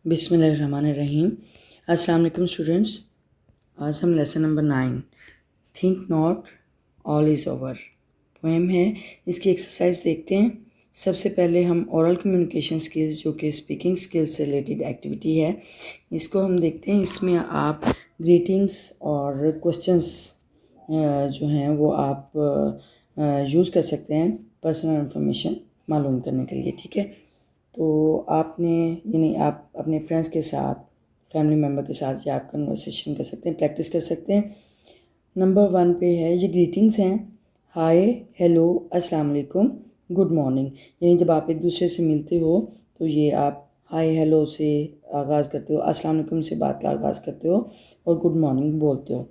बिस्मिल्लाहिर्रहमानिर्रहीम। अस्सलाम वालेकुम स्टूडेंट्स। आज हम lesson number 9 think not all is over poem है, इसकी एक्सरसाइज देखते हैं। सबसे पहले हम ओरल कम्युनिकेशन स्किल्स जो कि स्पीकिंग स्किल्स से रिलेटेड एक्टिविटी है, इसको हम देखते हैं। इसमें आप ग्रीटिंग्स और क्वेश्चंस जो हैं वो आप यूज़ कर सकते हैं पर्सनल इन्फॉर्मेशन मालूम करने के लिए। ठीक है, तो आपने यानी आप अपने फ्रेंड्स के साथ, फैमिली मेम्बर के साथ या आप कन्वर्सेशन कर सकते हैं, प्रैक्टिस कर सकते हैं। नंबर 1 पे है, ये ग्रीटिंग्स हैं। हाय, हेलो, अस्सलाम वालेकुम, गुड मॉर्निंग। यानी जब आप एक दूसरे से मिलते हो तो ये आप हाय हेलो से आगाज़ करते हो, अस्सलाम वालेकुम से बात का आगाज़ करते हो और गुड मॉर्निंग बोलते हो।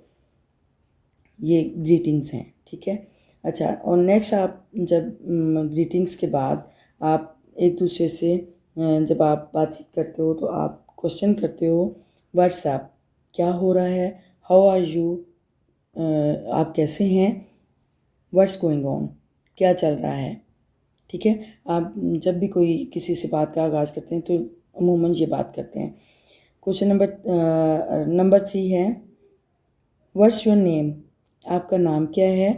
ये ग्रीटिंग्स हैं। ठीक है, अच्छा। और नेक्स्ट आप जब ग्रीटिंग्स के बाद आप एक दूसरे से जब आप बातचीत करते हो तो आप क्वेश्चन करते हो, व्हाट्सएप, क्या हो रहा है, हाउ आर यू, आप कैसे हैं, व्हाट्स गोइंग ऑन, क्या चल रहा है। ठीक है, आप जब भी कोई किसी से बात का आगाज़ करते हैं तो अमूमन ये बात करते हैं। क्वेश्चन नंबर 3 है, व्हाट्स योर नेम, आपका नाम क्या है।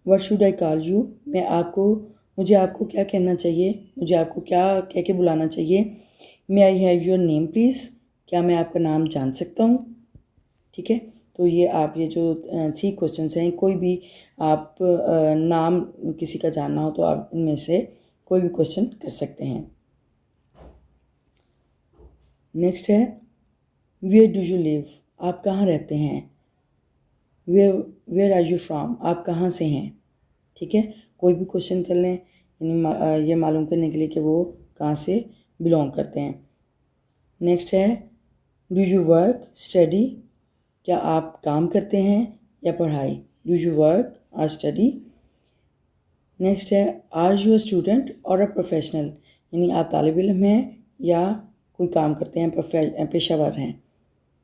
What should I call you, मुझे आपको क्या कहना चाहिए, मुझे आपको क्या कह के बुलाना चाहिए। May I have your name please, क्या मैं आपका नाम जान सकता हूँ। ठीक है, तो ये आप ये जो 3 क्वेश्चंस हैं, कोई भी आप नाम किसी का जानना हो तो आप इनमें से कोई भी क्वेश्चन कर सकते हैं। नेक्स्ट है, वेयर डू यू लिव, आप कहाँ रहते हैं। वेयर आर यू फ्रॉम, आप कहाँ से हैं। ठीक है, कोई भी क्वेश्चन कर लें, यानी ये मालूम करने के लिए कि वो कहाँ से बिलोंग करते हैं। नेक्स्ट है, डू यू वर्क, स्टडी, क्या आप काम करते हैं या पढ़ाई। डू यू वर्क और स्टडी। नेक्स्ट है, आर यू अ स्टूडेंट और अ प्रोफेशनल, यानी आप तालिब इल्म हैं या कोई काम करते हैं, पेशेवर हैं।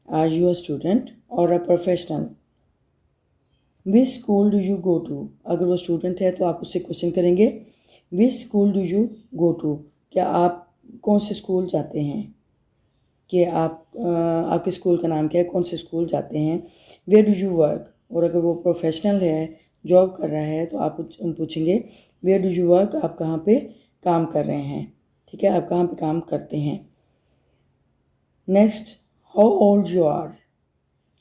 आर यू अ स्टूडेंट और a professional. Which school do you go to, अगर वो स्टूडेंट है तो आप उससे क्वेश्चन करेंगे, which school do you go to, क्या आप कौन से स्कूल जाते हैं, कि आपके स्कूल का नाम क्या है, कौन से स्कूल जाते हैं। वेयर डू यू वर्क, और अगर वो प्रोफेशनल है, जॉब कर रहा है, तो आप पूछेंगे वेयर डू यू वर्क, आप कहाँ पे काम कर रहे हैं। ठीक है, आप कहाँ पे काम करते हैं। Next, how old you are,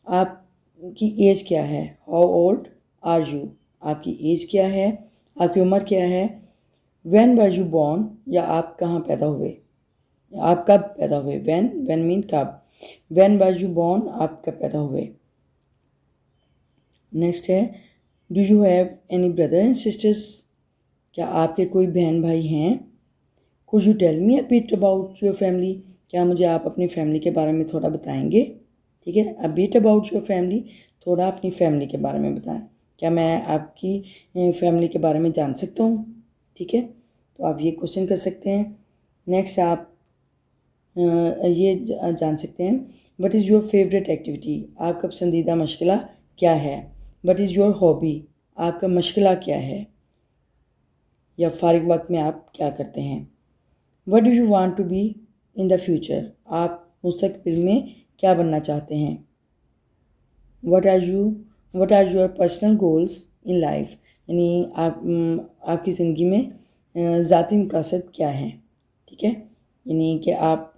आपकी एज क्या है। हाउ ओल्ड आर यू, आपकी एज क्या है, आपकी उम्र क्या है। व्हेन वर यू बॉर्न, या आप कहाँ पैदा हुए, आप कब पैदा हुए। व्हेन मीन कब। व्हेन वर यू बॉर्न, आप कब पैदा हुए। नेक्स्ट है, do you have any brother and sisters, क्या आपके कोई बहन भाई हैं। Could you tell me a bit about your family, क्या मुझे आप अपनी फैमिली के बारे में थोड़ा बताएंगे। ठीक है, अ बिट अबाउट योर फैमिली, थोड़ा अपनी फैमिली के बारे में बताएं, क्या मैं आपकी फैमिली के बारे में जान सकता हूँ। ठीक है, तो आप ये क्वेश्चन कर सकते हैं। नेक्स्ट आप ये जान सकते हैं, what is your favourite activity, आपका पसंदीदा मशगला क्या है। व्हाट इज़ योर हॉबी, आपका मशगला क्या है या फारिग वक्त में आप क्या करते हैं। What do you want to be in the future, आप मुस्तकबिल में क्या बनना चाहते हैं। What are your personal goals in life, यानी आपकी ज़िंदगी में ज़ाती मकासद क्या हैं। ठीक है, यानी कि आप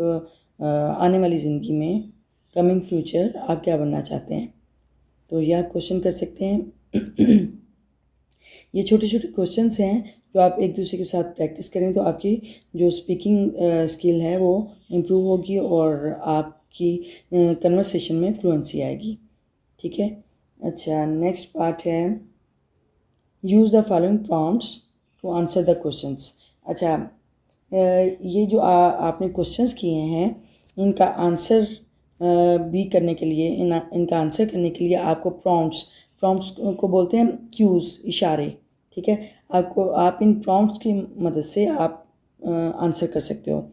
आने वाली ज़िंदगी में, कमिंग फ्यूचर, आप क्या बनना चाहते हैं। तो यह आप क्वेश्चन कर सकते हैं। ये छोटे छोटे क्वेश्चंस हैं जो आप एक दूसरे के साथ प्रैक्टिस करें तो आपकी जो स्पीकिंग स्किल है वो इम्प्रूव होगी और आपकी कन्वर्सेशन में फ्लुएंसी आएगी। ठीक है, अच्छा। नेक्स्ट पार्ट है, use the following prompts to answer the questions. अच्छा, ये जो आपने क्वेश्चंस किए हैं, इनका आंसर भी करने के लिए, इनका आंसर करने के लिए आपको प्रॉम्प्ट्स को बोलते हैं क्यूज़, इशारे। ठीक है, आप इन प्रॉम्प्ट्स की मदद से आप आंसर कर सकते हो।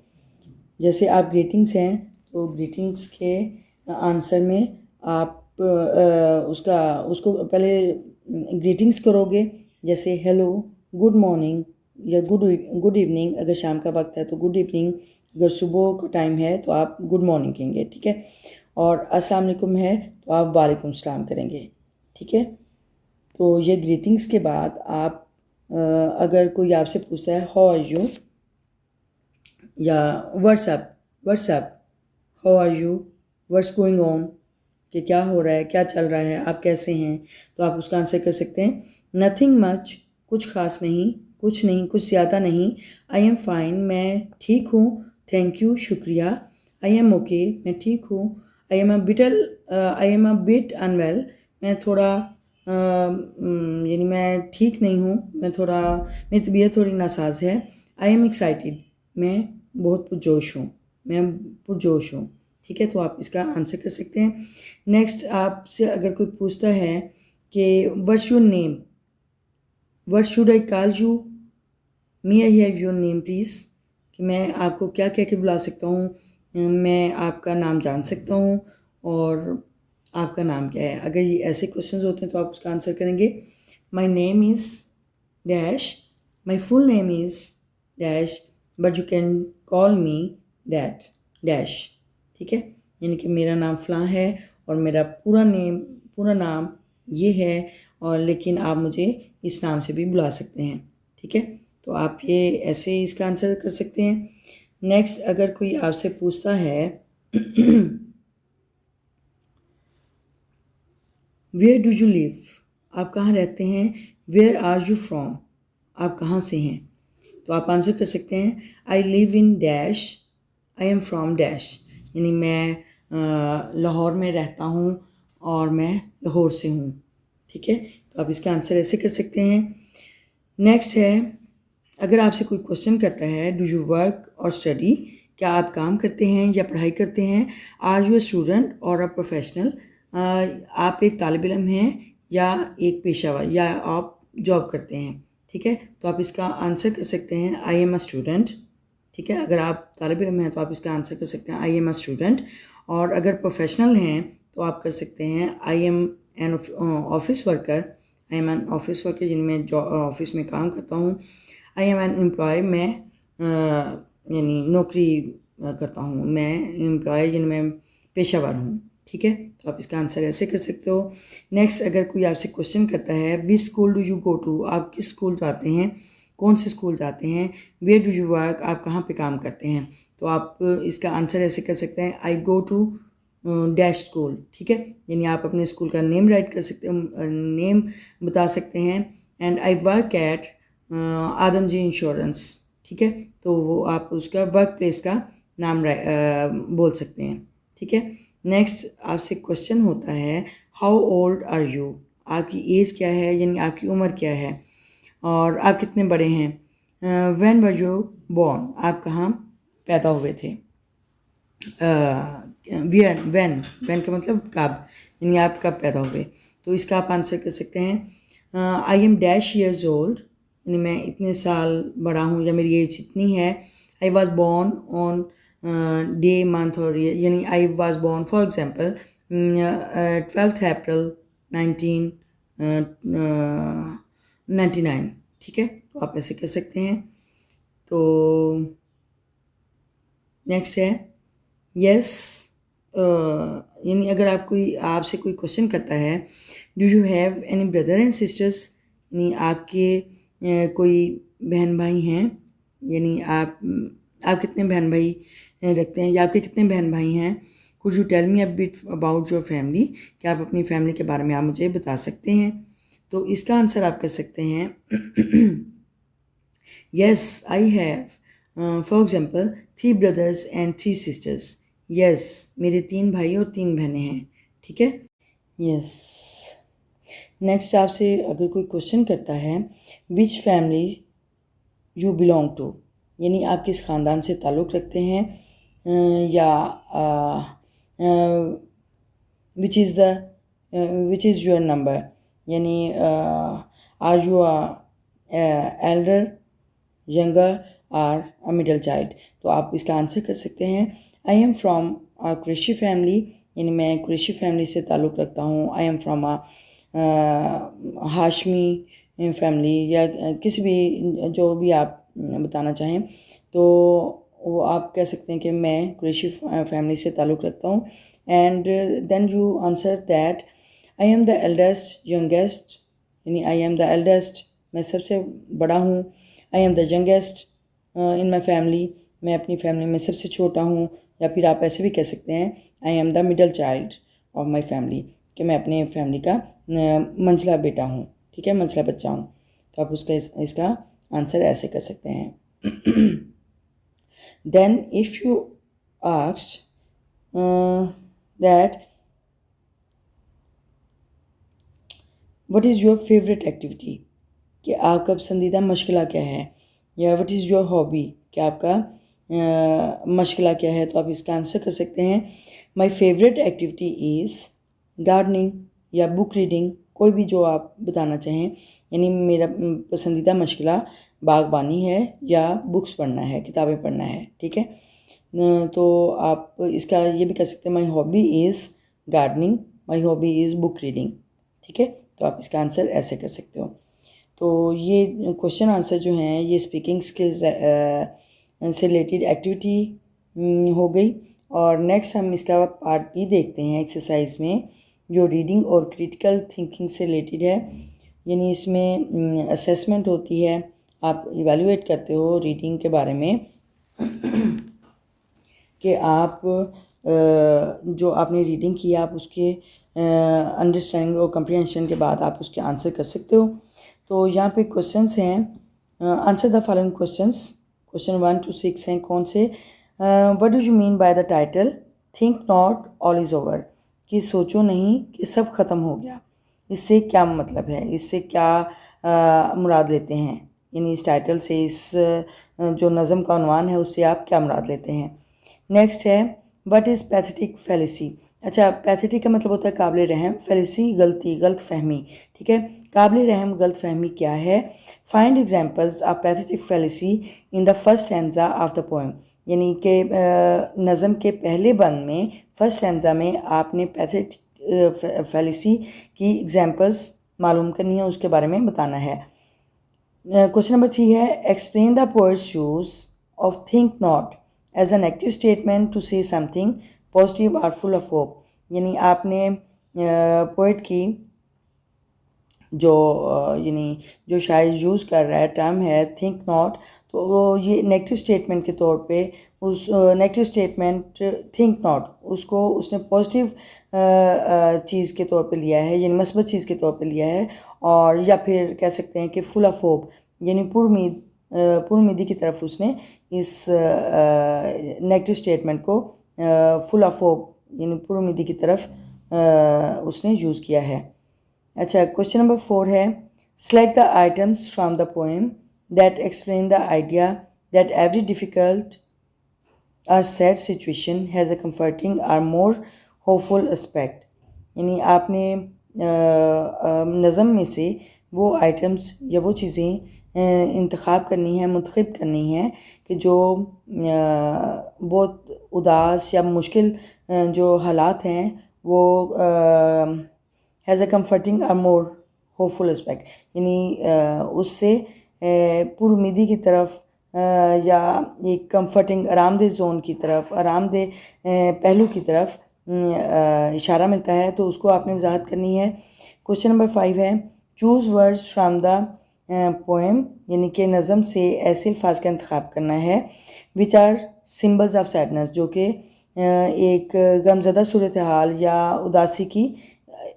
जैसे आप ग्रीटिंग्स हैं तो ग्रीटिंग्स के आंसर में आप उसको पहले ग्रीटिंग्स करोगे, जैसे हेलो, गुड मॉर्निंग, या गुड इवनिंग, अगर शाम का वक्त है तो गुड इवनिंग, अगर सुबह का टाइम है तो आप गुड मॉर्निंग कहेंगे, ठीक है। और अस्सलाम वालेकुम है तो आप वालेकुम सलाम करेंगे, ठीक है। तो ये ग्रीटिंग्स के बाद आप अगर कोई आपसे पूछता है हाउ आर यू या what's up, how are you, what's going on, कि क्या हो रहा है, क्या चल रहा है, आप कैसे हैं, तो आप उसका आंसर कर सकते हैं नथिंग मच, कुछ खास नहीं, कुछ नहीं, कुछ ज़्यादा नहीं। आई एम फाइन, मैं ठीक हूँ, थैंक यू, शुक्रिया। आई एम ओके, मैं ठीक हूँ। I am a bit unwell, मैं थोड़ा यानी मैं ठीक नहीं हूँ, मेरी तबीयत थोड़ी नासाज है। आई एम एक्साइटेड, मैं बहुत पुरजोश हूँ, ठीक है। तो आप इसका आंसर कर सकते हैं। नेक्स्ट, आपसे अगर कोई पूछता है कि what's your name, what should I call you, may I have your name please, कि मैं आपको क्या कह के बुला सकता हूँ, मैं आपका नाम जान सकता हूँ और आपका नाम क्या है। अगर ये ऐसे क्वेश्चंस होते हैं तो आप उसका आंसर करेंगे my name is dash, my full name is dash, but you can call me that dash, ठीक है। यानी कि मेरा नाम फ़लाँ है और मेरा पूरा नाम ये है, और लेकिन आप मुझे इस नाम से भी बुला सकते हैं, ठीक है। तो आप ये ऐसे इसका आंसर कर सकते हैं। नेक्स्ट, अगर कोई आपसे पूछता है वेयर डू यू लिव, आप कहाँ रहते हैं, वेयर आर यू फ्रॉम, आप कहाँ से हैं, तो आप आंसर कर सकते हैं I live in dash, I am from dash, यानी मैं लाहौर में रहता हूँ और मैं लाहौर से हूँ, ठीक है। तो आप इसका आंसर ऐसे कर सकते हैं। नेक्स्ट है, अगर आपसे कोई क्वेश्चन करता है डू यू वर्क और स्टडी, क्या आप काम करते हैं या पढ़ाई करते हैं, आर यू ए स्टूडेंट और अ प्रोफेशनल, आप एक तालिब इल्म हैं या एक पेशावर, या आप जॉब करते हैं, ठीक है। तो आप इसका आंसर कर सकते हैं आई एम अ स्टूडेंट, ठीक है। अगर आप तालिब इल्म हैं तो आप इसका आंसर कर सकते हैं आई एम अ स्टूडेंट, और अगर प्रोफेशनल हैं तो आप कर सकते हैं I M an office worker, I am an office worker, जिनमें ऑफिस में काम करता हूँ। आई एम एन एम्प्लॉय, मैं यानी नौकरी करता हूँ, मैं एम्प्लॉय जिनमें पेशावर हूँ, ठीक है। तो आप इसका आंसर ऐसे कर सकते हो। नेक्स्ट, अगर कोई आपसे क्वेश्चन करता है which school do you go to, आप किस स्कूल जाते हैं, कौन से स्कूल जाते हैं, वेयर डू यू वर्क, आप कहाँ पे काम करते हैं, तो आप इसका आंसर ऐसे कर सकते हैं आई गो टू डैश स्कूल, ठीक है। यानी आप अपने स्कूल का नेम राइट कर सकते हैं, नेम बता सकते हैं, and I work at Adamjee insurance, ठीक है। तो वो आप उसका वर्क प्लेस का नाम बोल सकते हैं, ठीक है। नेक्स्ट, आपसे क्वेश्चन होता है हाउ ओल्ड आर यू, आपकी एज क्या है, यानी आपकी उम्र क्या है, और आप कितने बड़े हैं। व्हेन वर यू बॉर्न, आप कहाँ पैदा हुए थे। व्हेन का मतलब कब, यानी आप कब पैदा हुए, तो इसका आप आंसर कर सकते हैं I M dash years old, यानी मैं इतने साल बड़ा हूँ या मेरी एज इतनी है। I was born on day month और ईयर, यानी I was born for example 12 अप्रैल 1999, ठीक है। तो आप ऐसे कर सकते हैं। तो नेक्स्ट है यस, यानी अगर आपसे कोई क्वेश्चन करता है do you have any brother and sisters, यानी आपके कोई बहन भाई हैं, यानी आप कितने बहन भाई रखते हैं या आपके कितने बहन भाई हैं। Could you tell me a bit about your family, क्या आप अपनी फैमिली के बारे में आप मुझे बता सकते हैं। तो इसका आंसर आप कर सकते हैं yes I have for example 3 brothers and 3 sisters, yes मेरे 3 भाई और 3 बहनें हैं, ठीक है। यस। नेक्स्ट, आपसे अगर कोई क्वेश्चन करता है which family you belong to, यानी आप किस ख़ानदान से ताल्लुक़ रखते हैं, या विच इज़ योर नंबर, यानी are you elder, younger or a middle child, तो आप इसका आंसर कर सकते हैं I am from a Qureshi family, यानी मैं कुरैशी फैमिली से ताल्लुक़ रखता हूँ। I am from a Hashmi family या किसी भी जो भी आप बताना चाहें, तो वो आप कह सकते हैं कि मैं कुरैशी फैमिली से ताल्लुक़ रखता हूँ। And then you answer that I am the eldest youngest, यानी आई एम द एल्डेस्ट, मैं सबसे बड़ा हूँ। I am the youngest in my family, मैं अपनी फैमिली में सबसे छोटा हूँ। या फिर आप ऐसे भी कह सकते हैं I am the middle child of my family, कि मैं अपने फैमिली का मंझला बेटा हूँ, ठीक है, मंझला बच्चा हूँ। तो आप उसका इसका आंसर ऐसे कर सकते हैं। Then if you asked that what is your favourite activity, कि आपका पसंदीदा मशगला क्या है, या व्हाट इज़ योर हॉबी, कि आपका मशगला क्या है, तो आप इसका आंसर कर सकते हैं my favourite activity is gardening या बुक रीडिंग, कोई भी जो आप बताना चाहें। यानी मेरा पसंदीदा मशगला बागबानी है या बुक्स पढ़ना है, किताबें पढ़ना है, ठीक है। तो आप इसका ये भी कह सकते हैं my hobby is gardening, my hobby is book reading, ठीक है। तो आप इसका आंसर ऐसे कर सकते हो। तो ये क्वेश्चन आंसर जो हैं ये स्पीकिंग स्किल्स से रिलेटेड एक्टिविटी हो गई। और नेक्स्ट हम इसका पार्ट बी देखते हैं एक्सरसाइज में, जो रीडिंग और क्रिटिकल थिंकिंग से रिलेटेड है। यानी इसमें असेसमेंट होती है, आप इवैल्यूएट करते हो रीडिंग के बारे में कि आप जो आपने रीडिंग की आप उसके अंडरस्टैंडिंग और कंप्रीहेंशन के बाद आप उसके आंसर कर सकते हो। तो यहाँ पे क्वेश्चंस हैं, answer the following questions, question 1 to 6 हैं। कौन से? What do you mean by the title think not all is over, कि सोचो नहीं कि सब ख़त्म हो गया, इससे क्या मतलब है, इससे क्या मुराद लेते हैं, यानी इस टाइटल से, इस जो नज़म का उन्वान है उससे आप क्या मुराद लेते हैं। नेक्स्ट है व्हाट इज़ पैथेटिक फैलेसी। अच्छा, पैथेटिक का मतलब होता है काबिल रहम, फैलेसी गलती, गलत फहमी, ठीक है। काबिल रहम गलत फहमी क्या है? Find examples of pathetic fallacy in the first stanza of the poem, यानी कि नज़म के पहले बंद में फर्स्ट स्टैंजा में आपने पैथेटिक फैलेसी की एग्जाम्पल्स मालूम करनी है, उसके बारे में बताना है। क्वेश्चन नंबर 3 है explain the poets use of think not as an active statement to say something positive और फुल ऑफ होप, यानी आपने पोइट की जो यानी जो शायद यूज़ कर रहा है टर्म है थिंक नॉट, तो वो ये नेगेटिव स्टेटमेंट के तौर पे उस नेगेटिव स्टेटमेंट थिंक नॉट उसको उसने पॉजिटिव चीज़ के तौर पे लिया है, यानी मस्बत चीज़ के तौर पे लिया है। और या फिर कह सकते हैं कि फुल ऑफ होप, यानी पुरुमीदी की तरफ उसने इस नेगेटिव स्टेटमेंट को फुल ऑफ होप यानी पुरुमीदी की तरफ उसने यूज़ किया है। अच्छा, क्वेश्चन नंबर 4 है select the items from the poem that explain the idea that every difficult or sad situation has a comforting or more hopeful aspect, यानी आपने नज़म में से वो आइटम्स या वो चीज़ें इंतखाब करनी है, मुंतखब करनी है कि जो बहुत उदास या मुश्किल जो हालात हैं वो has a comforting or more hopeful aspect, यानी उससे पुरुमीदी की तरफ या एक कंफर्टिंग आरामदेह जोन की तरफ, आरामदेह पहलू की तरफ इशारा मिलता है, तो उसको आपने वजाहत करनी है। क्वेश्चन नंबर 5 है choose words from the poem, यानी कि नज़म से ऐसे अल्फाज का इंतखाब करना है which are symbols of sadness, जो कि एक गमज़दा सूरत हाल या उदासी की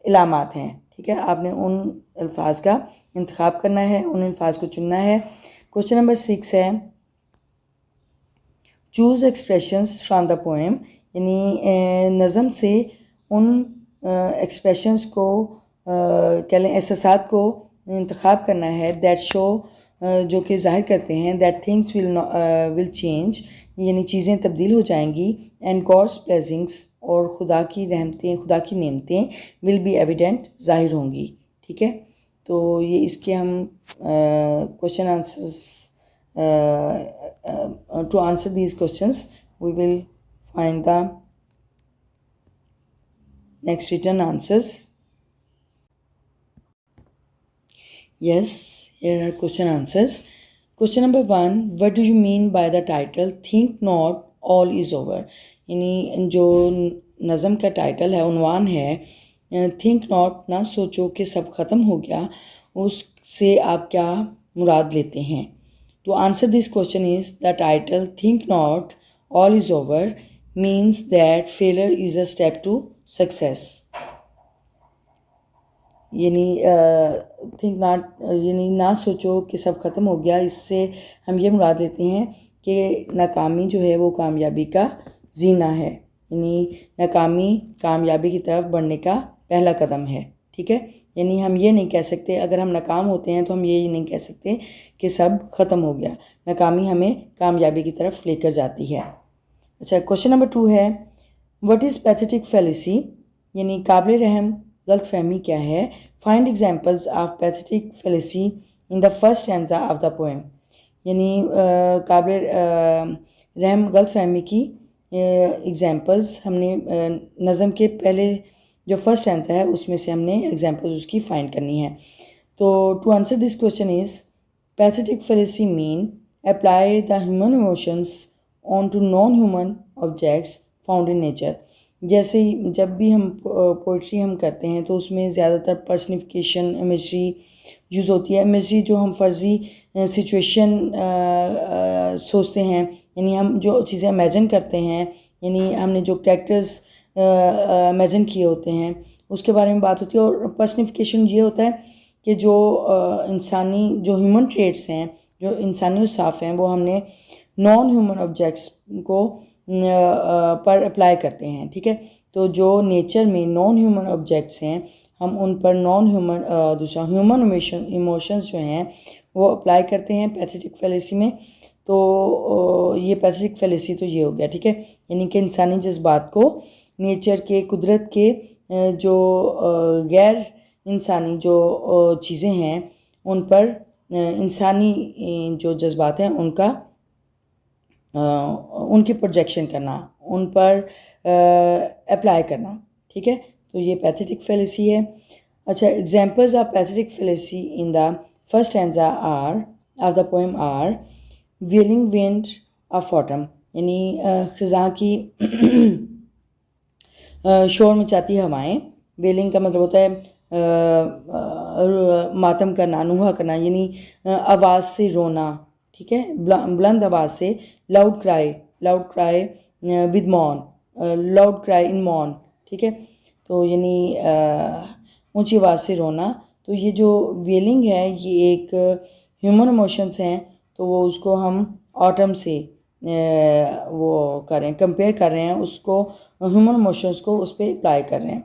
इलामात हैं, ठीक है। आपने उन अल्फाज का इंतखाब करना है, उन अल्फाज को चुनना है। क्वेश्चन नंबर 6 है choose expressions from the poem, यानी नज़म से उन एक्सप्रेशंस को कह लें एहसासात को इंतखाब करना है दैट शो जो कि ज़ाहिर करते हैं दैट थिंग्स विल चेंज, यानी चीज़ें तब्दील हो जाएंगी, एंड गॉड्स ब्लेसिंग्स और खुदा की रहमतें, खुदा की नेमतें विल बी एविडेंट, ज़ाहिर होंगी, ठीक है। तो ये इसके हम question answers to answer these questions we will find the next written answers. Yes, here are question answers. Question number 1, what do you mean by the title Think Not All Is Over? यानी जो नज़म का title है, उन्वान है think not, ना सोचो कि सब ख़त्म हो गया, उससे आप क्या मुराद लेते हैं? To answer this question is, the title Think Not All Is Over means that failure is a step to success. यानी थिंक नॉट यानी ना सोचो कि सब ख़त्म हो गया, इससे हम ये मुराद लेते हैं कि नाकामी जो है वो कामयाबी का जीना है, यानी नाकामी कामयाबी की तरफ बढ़ने का पहला कदम है। ठीक है, यानी हम ये नहीं कह सकते, अगर हम नाकाम होते हैं तो हम ये नहीं कह सकते कि सब ख़त्म हो गया। नाकामी हमें कामयाबी की तरफ लेकर जाती है। अच्छा, क्वेश्चन नंबर 2 है, व्हाट इज़ पैथेटिक फैलेसी? यानी काबिल रहम गलत फहमी क्या है? Find examples of pathetic fallacy in the first stanza of the poem. यानी काबिल रहम गलत फहमी की एग्जाम्पल्स हमने नज़म के पहले जो फर्स्ट स्टैंजा है उसमें से हमने एग्जाम्पल्स उसकी फाइंड करनी है। तो to answer this question is, pathetic fallacy mean apply the human emotions on to non human objects found in nature. जैसे ही जब भी हम पोइट्री हम करते हैं तो उसमें ज़्यादातर पर्सनिफिकेशन इमेजरी यूज़ होती है। इमेजरी जो हम फर्जी सिचुएशन सोचते हैं, यानी हम जो चीज़ें इमेजिन करते हैं, यानी हमने जो कैरेक्टर्स इमेजिन किए होते हैं उसके बारे में बात होती है। और पर्सनिफिकेशन ये होता है कि जो इंसानी जो ह्यूमन ट्रेट्स हैं, जो इंसानी औसाफ हैं, वो हमने नॉन ह्यूमन ऑब्जेक्ट्स को पर अप्लाई करते हैं। ठीक है, तो जो नेचर में नॉन ह्यूमन ऑब्जेक्ट्स हैं हम उन पर नॉन ह्यूमन दूसरा ह्यूमन इमोशंस जो हैं वो अप्लाई करते हैं पैथेटिक फैलेसी में। तो ये पैथेटिक फैलेसी तो ये हो गया। ठीक है, यानी कि इंसानी जज्बात को नेचर के, कुदरत के जो गैर इंसानी जो चीज़ें हैं उन पर इंसानी जो जज्बात हैं उनका उनकी प्रोजेक्शन करना, उन पर अप्लाई करना। ठीक है, तो ये पैथेटिक फैलेसी है। अच्छा, examples of pathetic fallacy in the first stanza are of the poem are wailing wind of autumn, यानी ख़ज़ां की शोर मचाती हवाएं। वेलिंग का मतलब होता है मातम करना, नुहा करना, यानी आवाज़ से रोना। ठीक है, बुलंद आवाज़ से, loud cry with moan, loud cry in moan. ठीक है, तो यानी ऊंची आवाज़ से रोना। तो ये जो वेलिंग है ये एक ह्यूमन इमोशंस हैं, तो वो उसको हम ऑटम से वो कर रहे हैं, कंपेयर कर रहे हैं, उसको ह्यूमन इमोशंस को उस पर अप्लाई कर रहे हैं।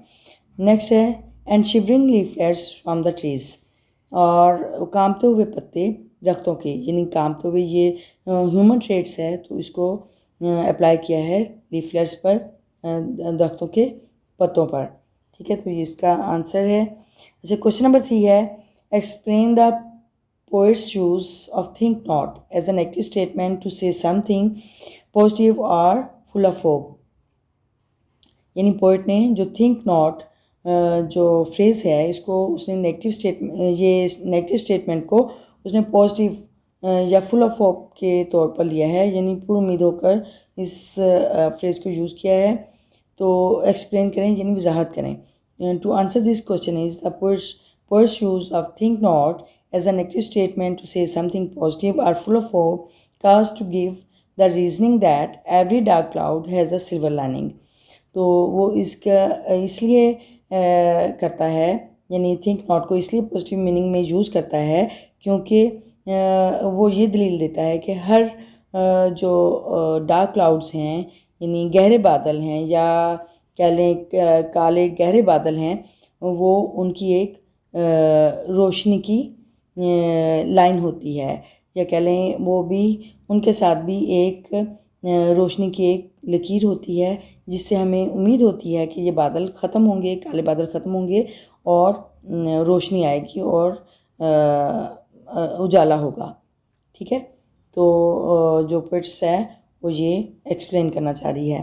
नेक्स्ट है and shivering leaflets from the trees, और कांपते हुए पत्ते दरख्तों के, यानी कांपते हुए ये ह्यूमन ट्रेट्स है तो इसको अप्लाई किया है लीफलेट्स पर, दरख्तों के पत्तों पर। ठीक है, तो ये इसका आंसर है। अच्छा, क्वेश्चन नंबर 3 है, explain the poets use of think not as an active statement to say something positive और फुल ऑफ होप। यानी पोइट ने जो थिंक नॉट जो फ्रेज़ है इसको उसने नेगेटिव स्टेटमेंट को उसने पॉजिटिव या फुल ऑफ होप के तौर पर लिया है, यानी पूरी उम्मीद होकर इस फ्रेज़ को यूज़ किया है। तो एक्सप्लेन करें यानी वजाहत करें। To answer this question is the poets use of think not as an active statement to say something positive और full of hope cause to give the reasoning that every dark cloud has a silver lining. तो वो इसका इसलिए करता है, यानी think not को इसलिए पॉजिटिव मीनिंग में यूज़ करता है क्योंकि वो ये दलील देता है कि हर जो डार्क क्लाउड्स हैं, यानी गहरे बादल हैं या कह लें काले गहरे बादल हैं, वो उनकी एक रोशनी की लाइन होती है, या कह लें वो भी उनके साथ भी एक रोशनी की एक लकीर होती है, जिससे हमें उम्मीद होती है कि ये बादल ख़त्म होंगे, काले बादल ख़त्म होंगे और रोशनी आएगी और उजाला होगा। ठीक है, तो जो पोइट्स है वो ये एक्सप्लेन करना चाह रही है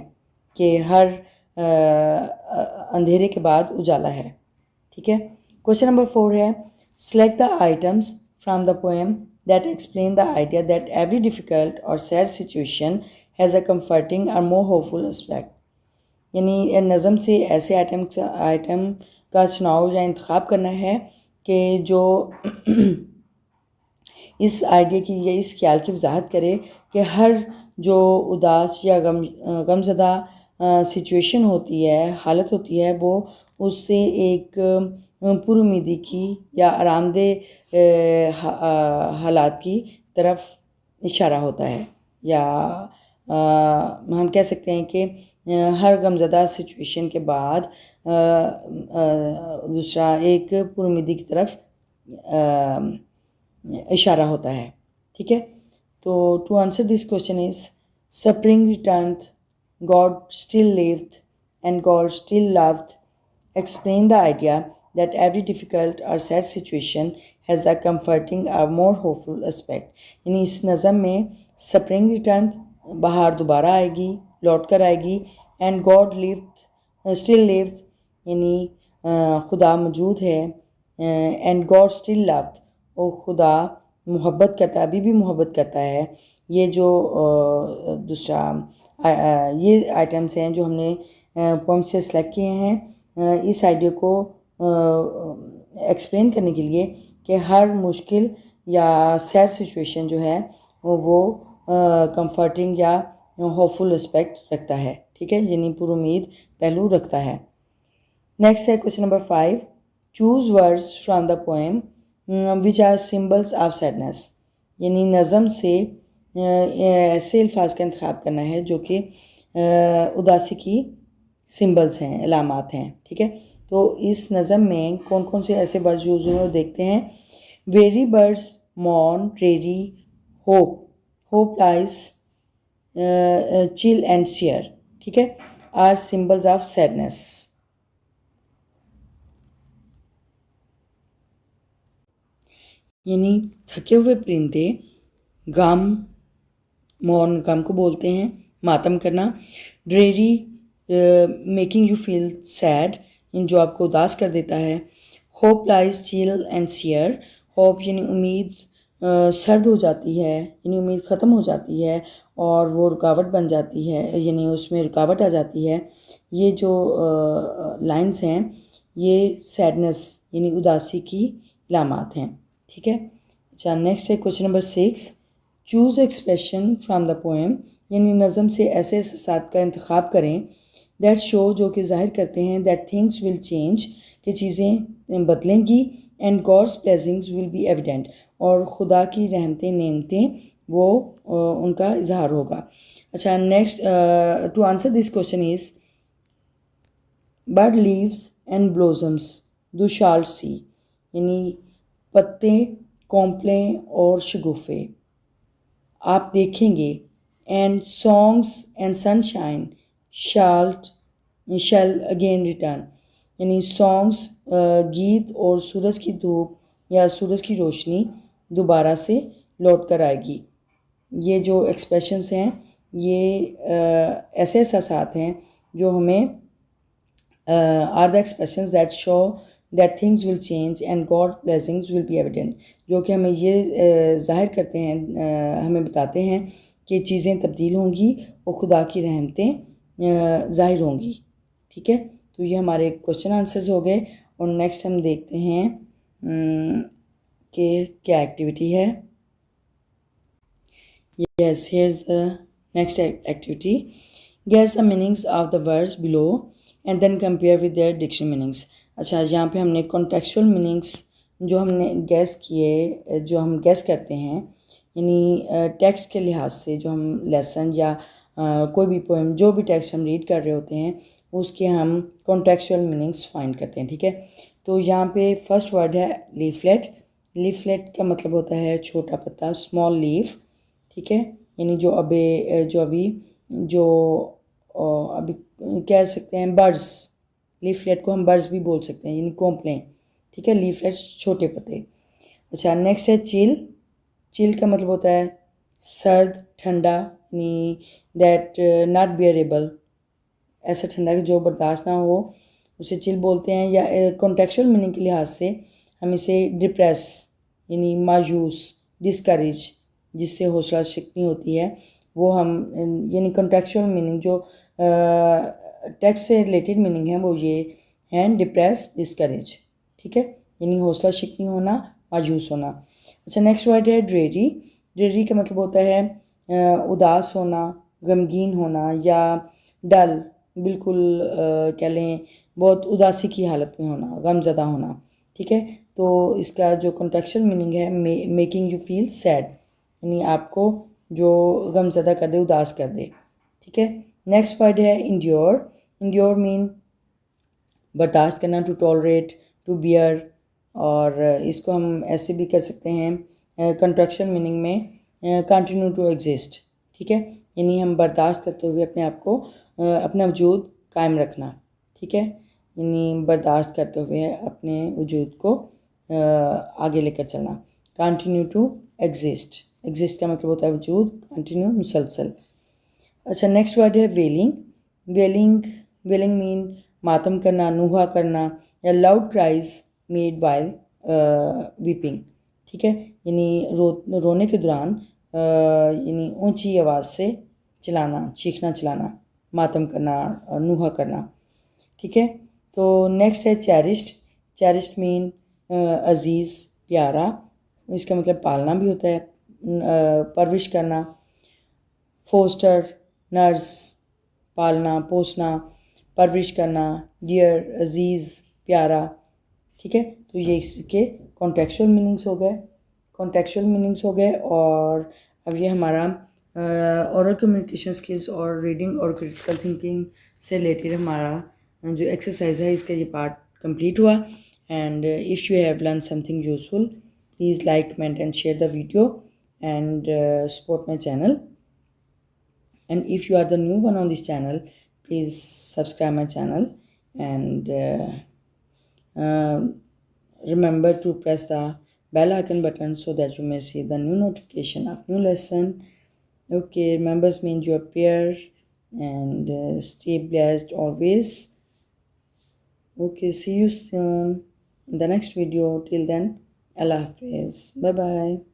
कि हर अंधेरे के बाद उजाला है। ठीक है, क्वेश्चन नंबर 4 है, Select the items from the poem that explain the idea that every difficult or sad situation has a comforting or more hopeful aspect. यानी नज़म से ऐसे आइटम का चुनाव या इंतखाब करना है कि जो इस आइडिया की या इस ख्याल की वजाहत करे कि हर जो उदास या गमज़दा सिचुएशन होती है, हालत होती है, वो उससे एक पुरुमीदी की या आरामदेह हालात की तरफ इशारा होता है। या हम कह सकते हैं कि हर गमज़दा सिचुएशन के बाद दूसरा एक पुरुमीदी की तरफ इशारा होता है। ठीक है, तो to answer this question is spring returns, God still lived and God still loved explain the idea that every difficult or sad situation has a comforting or more hopeful aspect. यानी इस नज़म में स्प्रिंग रिटर्न, बहार दोबारा आएगी, लौट कर आएगी, and God lived still lived, यानी खुदा मौजूद है, एंड गॉड स्टिल लव्ड, और खुदा मोहब्बत करता है, अभी भी मोहब्बत करता है। ये जो दूसरा ये आइटम्स हैं जो हमने पोम से सेलेक्ट किए हैं इस आइडिया को एक्सप्लेन करने के लिए कि हर मुश्किल या सैड सिचुएशन जो है वो कंफर्टिंग या होपफुल एस्पेक्ट रखता है। ठीक है, यानी पुरुमीद पहलू रखता है। नेक्स्ट है question number 5, choose words from the poem which are symbols of sadness. यानी नज़म से ऐसे अल्फाज का इंतखाब करना है जो कि उदासी की सिम्बल्स हैं, अलामात हैं। ठीक है, तो इस नज़म में कौन कौन से ऐसे वर्ड्स यूज़ हुए देखते हैं। Very birds mourn, rarely, hope, hope lies, chill and share, ठीक है, आर सिम्बल्स ऑफ सैडनेस। यानी थके हुए परिंदे गम, मौन गम को बोलते हैं, मातम करना। Dreary making you feel sad, जो आपको उदास कर देता है। Hope lies chill and sere, hope यानी उम्मीद सर्द हो जाती है, यानी उम्मीद ख़त्म हो जाती है और वो रुकावट बन जाती है, यानी उसमें रुकावट आ जाती है। ये जो लाइंस हैं ये सैडनेस यानी उदासी की इलामात हैं। ठीक है, अच्छा नेक्स्ट है question number 6, choose expression from the poem. यानी नज़म से ऐसे एहसास का इंतखाब करें दैट शो, जो कि ज़ाहिर करते हैं दैट थिंग्स विल चेंज, कि चीज़ें बदलेंगी, and God's blessings will be evident, और खुदा की रहमतें नेमतें वो उनका इजहार होगा। अच्छा next to answer this question is bird leaves and blossoms thou shalt सी। यानी पत्ते, कौंपलें और शगुफ़े आप देखेंगे, and songs and sunshine shall again return. यानी सॉन्ग्स गीत और सूरज की धूप या सूरज की रोशनी दोबारा से लौट कर आएगी। ये जो एक्सप्रेशंस हैं ये ऐसे एहसास हैं जो हमें are the expressions that show that things will change and God blessings will be evident, जो कि हमें ये जाहिर करते हैं, हमें बताते हैं कि चीज़ें तब्दील होंगी और खुदा की रहमतें ज़ाहिर होंगी। ठीक है, तो ये हमारे क्वेश्चन आंसर्स हो गए, और नेक्स्ट हम देखते हैं कि क्या एक्टिविटी है। Yes, here's the next activity, guess the meanings of the words below and then compare with their dictionary meanings. अच्छा, यहाँ पे हमने कॉन्टेक्चुअल मीनिंग्स जो हमने गैस किए, जो हम गैस करते हैं, यानी टेक्स्ट के लिहाज से जो हम लेसन या कोई भी पोएम, जो भी टेक्स्ट हम रीड कर रहे होते हैं उसके हम कॉन्टेक्चुअल मीनिंग्स फाइंड करते हैं। ठीक है, तो यहाँ पे फर्स्ट वर्ड है लीफलेट। लीफलेट का मतलब होता है छोटा पत्ता, स्मॉल लीफ। ठीक है, यानी जो अभी कह सकते हैं बर्ड्स, लीफलेट को हम बर्ड्स भी बोल सकते हैं, यानी कौंपलें। ठीक है, लीफलेट्स छोटे पत्ते। अच्छा नेक्स्ट है चिल। चिल का मतलब होता है सर्द, ठंडा, यानी दैट नॉट बियरेबल, ऐसा ठंडा कि जो बर्दाश्त ना हो उसे चिल बोलते हैं। या कॉन्टेक्चुअल मीनिंग के लिहाज से हम इसे डिप्रेस यानी मायूस, डिस्करेज जिससे हौसला शिकनी होती है वो हम यानी कॉन्टेक्चुअल मीनिंग जो टेक्स्ट से रिलेटेड मीनिंग है वो ये हैं डिप्रेस, डिस्करेज। ठीक है, यानी हौसला शिकनी होना, मायूस होना। अच्छा, नेक्स्ट वर्ड है ड्रेरी। ड्रेरी का मतलब होता है उदास होना, गमगीन होना या डल, बिल्कुल कह लें बहुत उदासी की हालत में होना, गमज़दा होना। ठीक है, तो इसका जो कॉन्टेक्चुअल मीनिंग है मेकिंग यू फील सैड, यानी आपको जो गमज़दा कर दे, उदास कर दे। ठीक है, नेक्स्ट वर्ड है इंड्योर। इंड्योर मीन बर्दाश्त करना, टू टॉलरेट, टू बियर, और इसको हम ऐसे भी कर सकते हैं कॉन्ट्रैक्शन मीनिंग में कंटिन्यू टू एग्जिस्ट। ठीक है, यानी हम बर्दाश्त करते हुए अपने आप को अपना वजूद कायम रखना। ठीक है, यानी बर्दाश्त करते हुए अपने वजूद को आगे लेकर चलना। कंटिन्यू टू एग्जिस्ट, एग्जिस्ट का मतलब होता है वजूद, कंटिन्यू मुसलसल। अच्छा, नेक्स्ट वर्ड है वेलिंग। वेलिंग वेलिंग मीन मातम करना, नूहा करना या loud cries made while weeping. ठीक है, यानी रोने के दौरान यानी ऊंची आवाज़ से चिल्लाना, चीखना चिल्लाना, मातम करना, नूहा करना। ठीक है, तो नेक्स्ट है चेरिश्ड। चेरिश्ड मीन अजीज़, प्यारा। इसका मतलब पालना भी होता है, परवरिश करना। फोस्टर, नर्स, पालना, पोसना, परवरिश करना, डियर, अजीज़, प्यारा। ठीक है, तो ये इसके कॉन्टेक्चुअल मीनिंग्स हो गए, और अब ये हमारा ओरल कम्युनिकेशन स्किल्स और रीडिंग और क्रिटिकल थिंकिंग से रिलेटेड हमारा जो एक्सरसाइज है इसका ये पार्ट कंप्लीट हुआ। And if you have learn something useful, please like, comment and share the video and support my channel. And if you are the new one on this channel, please subscribe my channel and remember to press the bell icon button so that you may see the new notification of new lesson. Okay, remember me in your prayer and stay blessed always. Okay, see you soon in the next video. Till then, Allah Hafiz. Bye bye.